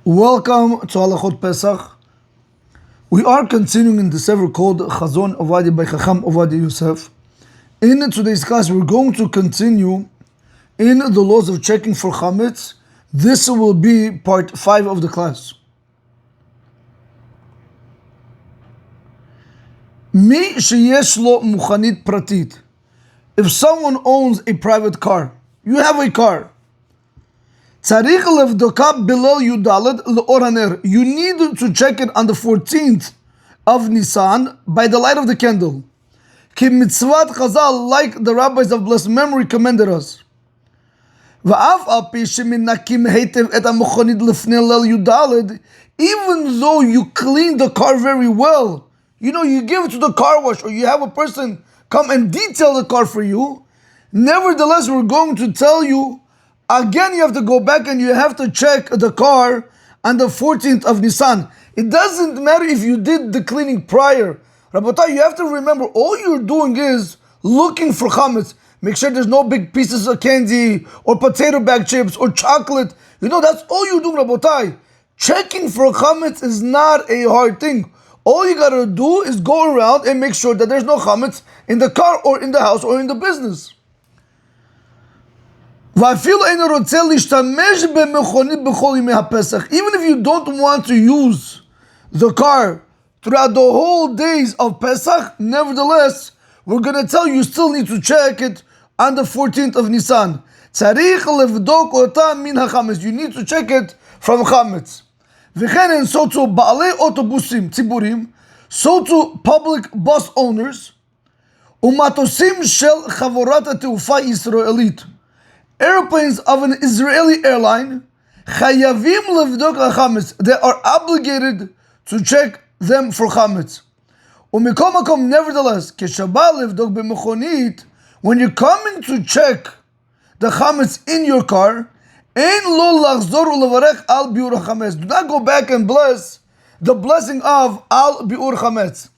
Welcome to Halachot Pesach. We are continuing in the sefer called Chazon Ovadia by Chacham Ovadia Yosef. In today's class, we're going to continue in the laws of checking for Chametz. This will be part 5 of the class. Mi sheyesh lo mukhanit pratit. If someone owns a private car, you have a car. Tzarich levdoka below Yudalad le'or haner. You need to check it on the 14th of Nisan by the light of the candle. Ki mitzvat Chazal, like the rabbis of blessed memory commanded us. Va'af al pi sheminakim heitev et ha'mochonit lefnei leil Yudalad. Even though you clean the car very well, you give it to the car wash, or you have a person come and detail the car for you, nevertheless, we're going to tell you, again, you have to go back and you have to check the car on the 14th of Nisan. It doesn't matter if you did the cleaning prior. Rabotai, you have to remember, all you're doing is looking for chametz. Make sure there's no big pieces of candy or potato bag chips or chocolate. That's all you're doing, Rabotai. Checking for chametz is not a hard thing. All you gotta do is go around and make sure that there's no chametz in the car or in the house or in the business. Even if you don't want to use the car throughout the whole days of Pesach, nevertheless, we're going to tell you still need to check it on the 14th of Nisan. You need to check it from Chametz. And so to Ba'alei Otobusim Tziburim, so to public bus owners, Umatosim Shel Chavorat HaTeufa Yisraelit, airplanes of an Israeli airline, Chayavim Levdok LaChametz, they are obligated to check them for Chametz. Umikol Makom, nevertheless, Keshabah Levdok B'mechonit, when you're coming to check the Chametz in your car, Ein lo lachzor ulevarech al biur chametz. Do not go back and bless the blessing of al biur chametz.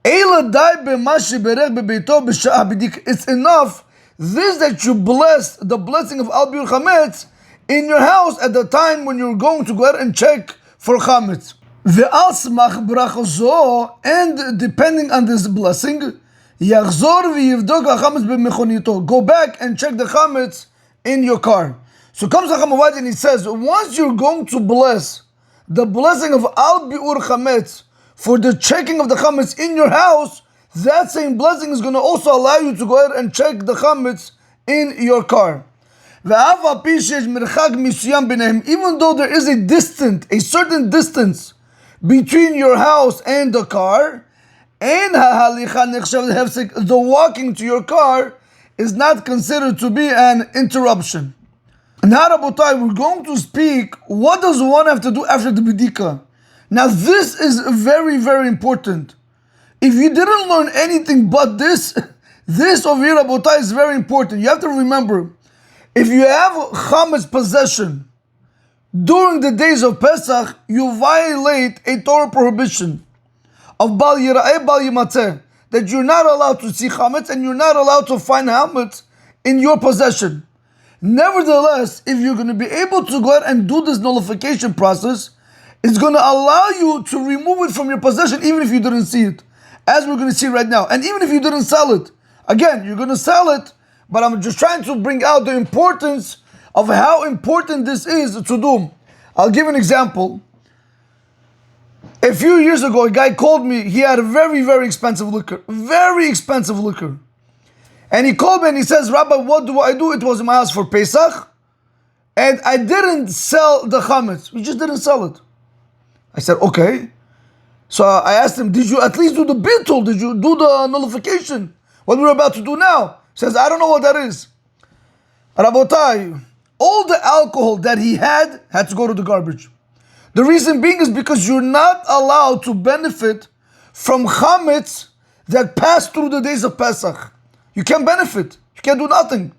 Eila dai b'ma sheberech bebeito b'sha'ah b'dik. It's enough this that you bless the blessing of al biur chametz in your house at the time when you're going to go ahead and check for chametz. Ve'al smach brachozo, and depending on this blessing, yachzor v'yivdok chametz b'mechonito. Go back and check the chametz in your car. So comes Chacham Ovadia and he says, once you're going to bless the blessing of Al Bi'ur Chametz for the checking of the Chametz in your house, that same blessing is going to also allow you to go ahead and check the Chametz in your car. Even though there is a certain distance between your house and the car, the walking to your car is not considered to be an interruption. Now, Rabotai, we're going to speak, what does one have to do after the Bidika? Now, this is very, very important. If you didn't learn anything but this over here, Rabotai, is very important. You have to remember, if you have Chametz possession during the days of Pesach, you violate a Torah prohibition of Bal Yira'eh Bal Yimatzeh, that you're not allowed to see Chametz and you're not allowed to find Chametz in your possession. Nevertheless, if you're going to be able to go ahead and do this nullification process, it's going to allow you to remove it from your possession even if you didn't see it, as we're going to see right now. And even if you didn't sell it, again, you're going to sell it, but I'm just trying to bring out the importance of how important this is to do. I'll give an example. A few years ago, a guy called me. He had a very, very expensive liquor. Very expensive liquor. And he called me and he says, Rabbi, what do I do? It was in my house for Pesach, and I didn't sell the chametz. We just didn't sell it. I said, okay. So I asked him, did you at least do the bittul? Did you do the nullification? What we're about to do now? He says, I don't know what that is. Rabotai, all the alcohol that he had to go to the garbage. The reason being is because you're not allowed to benefit from chametz that passed through the days of Pesach. You can't benefit. You can't do nothing.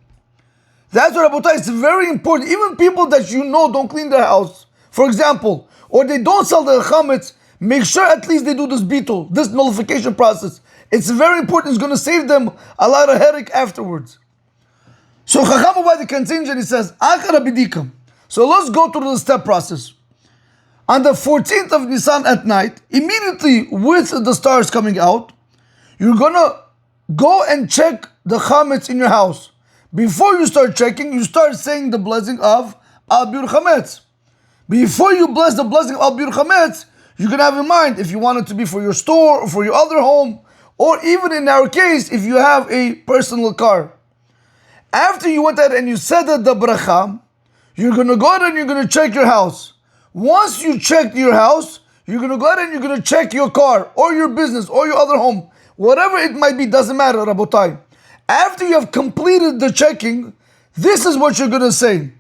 That's what Rabotai, it's very important. Even people that don't clean their house, for example, or they don't sell their chametz, make sure at least they do this bittul, this nullification process. It's very important. It's going to save them a lot of headache afterwards. So Chacham Ovadia continues and he says, Achara bidika. So let's go through the step process. On the 14th of Nisan at night, immediately with the stars coming out, you're gonna go and check the chametz in your house. Before you start checking, you start saying the blessing of Al Bir Chametz. Before you bless the blessing of Al Bir Chametz, you can have in mind if you want it to be for your store or for your other home, or even in our case, if you have a personal car. After you went ahead and you said the bracha, you're going to go ahead and you're going to check your house. Once you check your house, you're going to go ahead and you're going to check your car or your business or your other home. Whatever it might be, doesn't matter, Rabotai. After you have completed the checking, this is what you're going to say.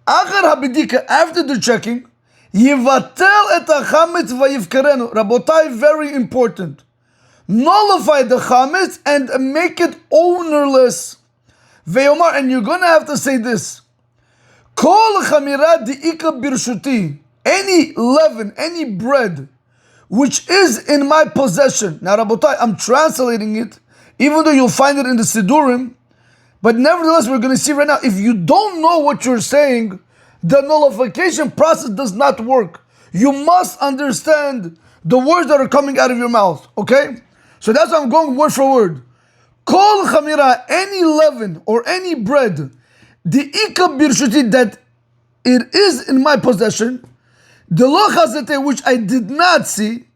After the checking, Yivatel et ha-chametz vayivkarenu. Rabotai, very important. Nullify the chametz and make it ownerless. Ve'omar, and you're going to have to say this. Kol chamira di'ika birshuti. Any leaven, any bread, which is in my possession. Now, Rabotai, I'm translating it, even though you'll find it in the Sidurim, but nevertheless, we're going to see right now, if you don't know what you're saying, the nullification process does not work. You must understand the words that are coming out of your mouth, okay? So that's why I'm going word for word. Kol chamira, any leaven or any bread, the ika birshuti, that it is in my possession, the lo chazete, which I did not see,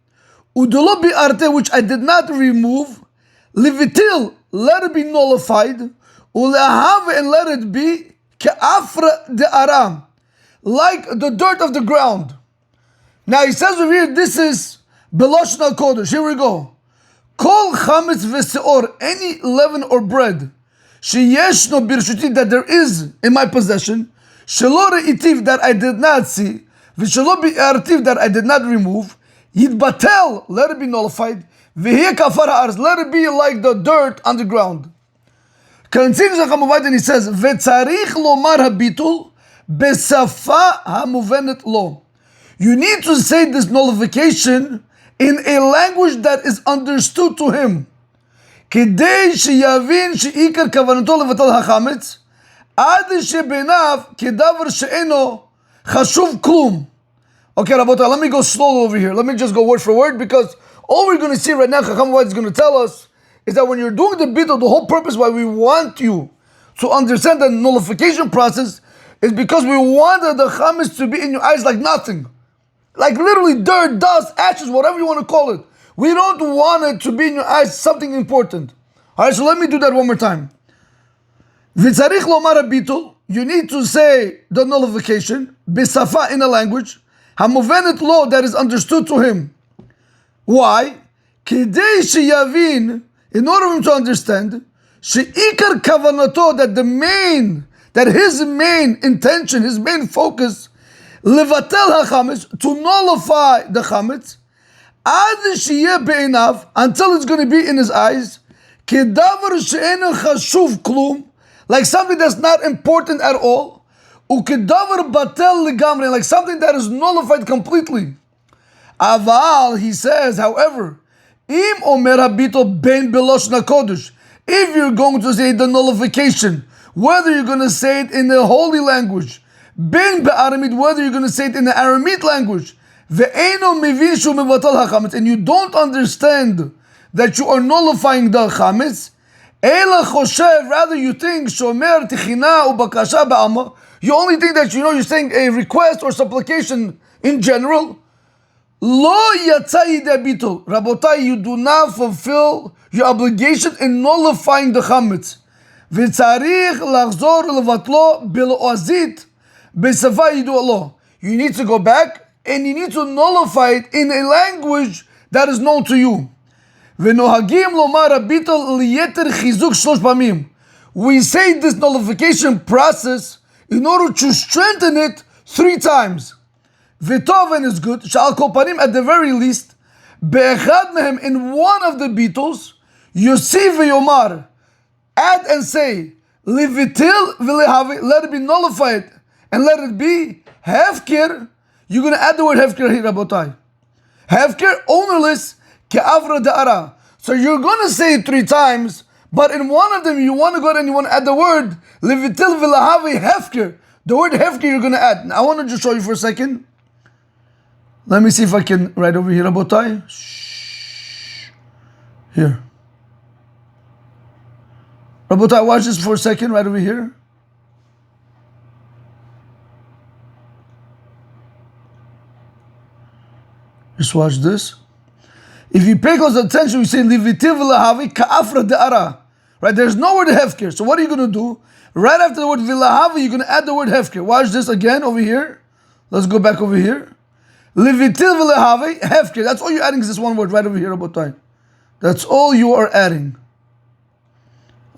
udelo bi'arte, which I did not remove, livitil, let it be nullified, ulehave, and let it be ke'afra de aram, like the dirt of the ground. Now he says over here, this is Beloshna Kodesh. Here we go. Kol chametz v'seor, any leaven or bread, sheyeshno birshuti, that there is in my possession, shelo re'itiv, that I did not see, v'shelo bi'artiv, that I did not remove, yidbatel, let it be nullified, v'hiya kafar ha'aretz, let it be like the dirt on the ground. Continues and he says, v'tzarich lomar habitul besafa hamuvenet lo. You need to say this nullification in a language that is understood to him. Kedei sheyavin sheikar kavanato levatal hachametz, ad shebeinav kedavar she'eno chashuv klum. Okay, Rabotai, let me go slow over here. Let me just go word for word, because all we're going to see right now, Chacham White is going to tell us, is that when you're doing the bittul, the whole purpose why we want you to understand the nullification process is because we want the chametz to be in your eyes like nothing. Like literally dirt, dust, ashes, whatever you want to call it. We don't want it to be in your eyes something important. Alright, so let me do that one more time. V'tzarich lomar habitul, you need to say the nullification, bisafa, in a language, hamuvenet lo, that is understood to him. Why? Kedei sheyavin, in order for him to understand, sheikar kavanato, that his main intention, his main focus, levatel hachametz, to nullify the chametz, ad sheyeh be'einav, until it's going to be in his eyes, kedavar she'eno chashuv klum, like something that's not important at all, ukedavar batel legamre, like something that is nullified completely. Aval, he says, however, im omer habito ben beloshna kodesh, if you're going to say the nullification, whether you're going to say it in the holy language, ben be'aramid, whether you're going to say it in the Aramid language, ve'eno mivin shu mevatal hachametz, and you don't understand that you are nullifying the chametz, ela choshev, rather you think shomer tichina ubakasha ba'alma, you only think that you're saying a request or supplication in general. Lo yatzai debitul, Rabotai, you do not fulfill your obligation in nullifying the chametz. V'tzarich lachzor levatlo beloazit besafa yidu Allah. You need to go back and you need to nullify it in a language that is known to you. V'nohagim lomar habitul liyeter chizuk shlosh pamim. We say this nullification process in order to strengthen it 3 times. V'toven is good. Shal kol panim, at the very least, be'echad mehem, in one of the bittuls, yosif v'yomar, add and say, livitil v'lehavi, let it be nullified, and let it be hefker. You're going to add the word hefker here, Rabotai. Hefker, ownerless, ke'avra da'ara. So you're going to say it 3 times, but in one of them, you want to go ahead and you want to add the word, livitil v'lehavi hefker. The word hefker you're going to add. Now, I want to just show you for a second. Let me see if I can, right over here, Rabotai. Shh. Here. Rabotai, watch this for a second, right over here. Just watch this. If you pay close attention, you say, Livitiv v'lahavi ka'afra de'ara. Right, there's no word hefker. So what are you going to do? Right after the word v'lahavi, you're going to add the word hefker. Watch this again over here. Let's go back over here. Livitiv v'lahavi, hefker. That's all you're adding is this one word right over here about time. That's all you are adding.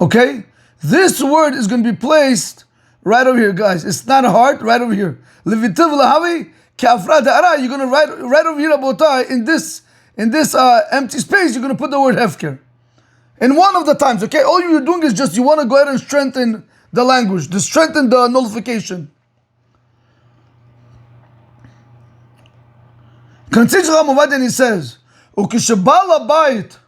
Okay? This word is going to be placed right over here, guys. It's not hard, right over here. Livitiv v'lahavi ka'afra de'ara. You're going to write right over here about time in this empty space, you're going to put the word hefker. In one of the times, okay? All you're doing is just, you want to go ahead and strengthen the language, to strengthen the nullification. Continues Rav and he says, "Ukishbal abayit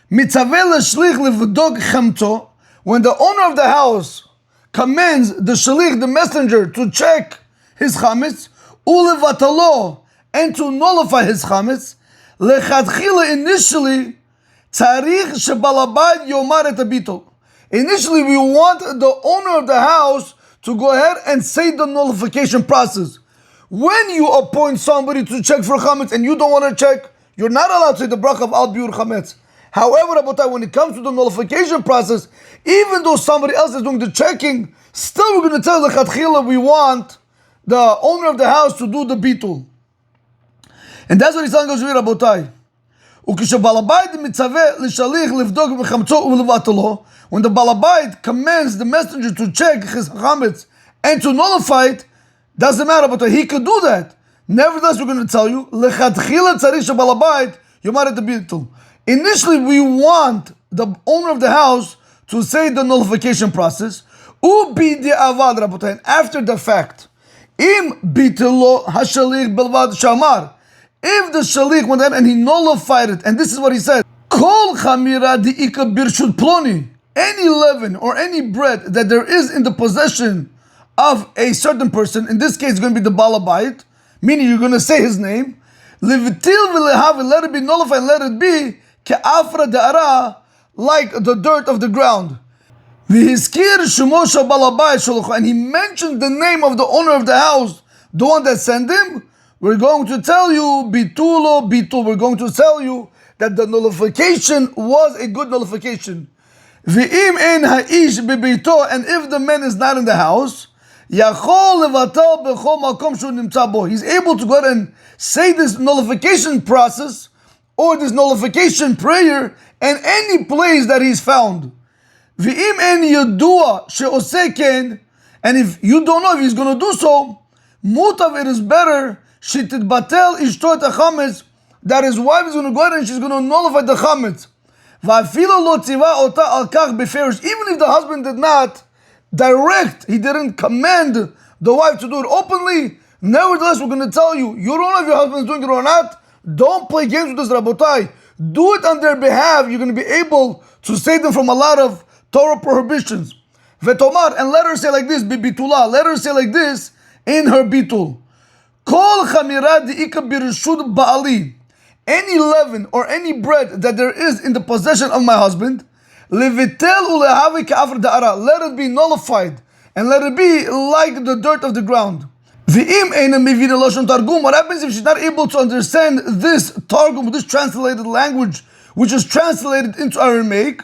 mitzaveh l'shlich levdok chamto." When the owner of the house commands the shlich, the messenger, to check his chametz, ulevatalo, and to nullify his chametz, lechatchila initially, tzarich shebal abayit yomar et habitol. Initially, we want the owner of the house to go ahead and say the nullification process. When you appoint somebody to check for chametz and you don't want to check, you're not allowed to say the bracha of al biur chametz. However, Rabotai, when it comes to the nullification process, even though somebody else is doing the checking, still we're going to tell the lechatchila we want the owner of the house to do the bitul. And that's what he's telling us here, Rabotai. When the balabait commands the messenger to check his chametz and to nullify it, doesn't matter, but he could do that. Nevertheless, we're going to tell you, initially, we want the owner of the house to say the nullification process. And after the fact, if the shalik went ahead and he nullified it, and this is what he said, any leaven or any bread that there is in the possession of a certain person, in this case it's going to be the balabait, meaning you're going to say his name, let it be nullified, let it be ke'afra de'ara, like the dirt of the ground. And he mentioned the name of the owner of the house, the one that sent him. We're going to tell you bitulo bitul. We're going to tell you that the nullification was a good nullification. And if the man is not in the house, he's able to go ahead and say this nullification process or this nullification prayer in any place that he's found. And if you don't know if he's going to do so, mutav, it is better that his wife is going to go ahead and she's going to nullify the chametz. Even if the husband did not he didn't command the wife to do it openly, nevertheless, we're going to tell you, you don't know if your husband is doing it or not. Don't play games with this, Rabotai. Do it on their behalf. You're going to be able to save them from a lot of Torah prohibitions. Vetomar, and let her say like this, bibitula. Let her say like this in her bitul. Kol chamira di'ika birshud ba'ali. Any leaven or any bread that there is in the possession of my husband, levitel ulehavi ka'afr da'ara. Let it be nullified and let it be like the dirt of the ground. V'im eina mivina lashon targum. What happens if she's not able to understand this targum, this translated language, which is translated into Aramaic?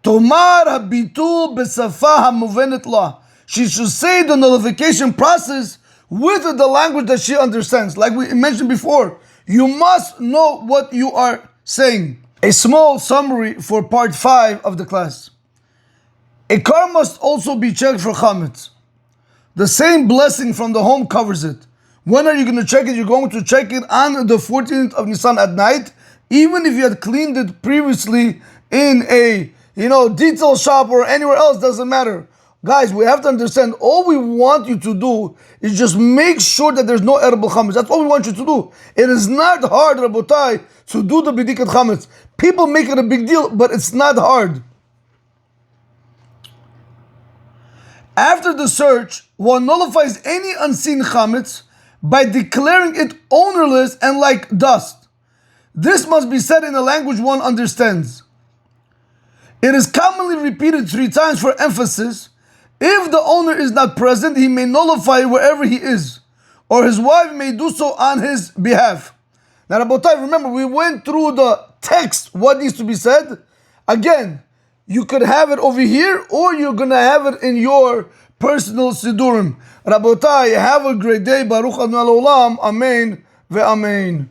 Tomar habitul b'safa hamuvenet la. She should say the nullification process with the language that she understands. Like we mentioned before, you must know what you are saying. A small summary for part 5 of the class. A car must also be checked for chametz. The same blessing from the home covers it. When are you going to check it? You're going to check it on the 14th of Nisan at night, even if you had cleaned it previously in a detail shop or anywhere else, doesn't matter. Guys, we have to understand, all we want you to do is just make sure that there's no edible chametz. That's all we want you to do. It is not hard, Rabotai, to do the bidikat chametz. People make it a big deal, but it's not hard. After the search, one nullifies any unseen chametz by declaring it ownerless and like dust. This must be said in a language one understands. It is commonly repeated 3 times for emphasis. If the owner is not present, he may nullify it wherever he is, or his wife may do so on his behalf. Now, Rabotai, remember, we went through the text, what needs to be said. Again, you could have it over here, or you're going to have it in your personal Sidurim. Rabotai, have a great day. Baruch Adonai Olam. Amen ve'amen.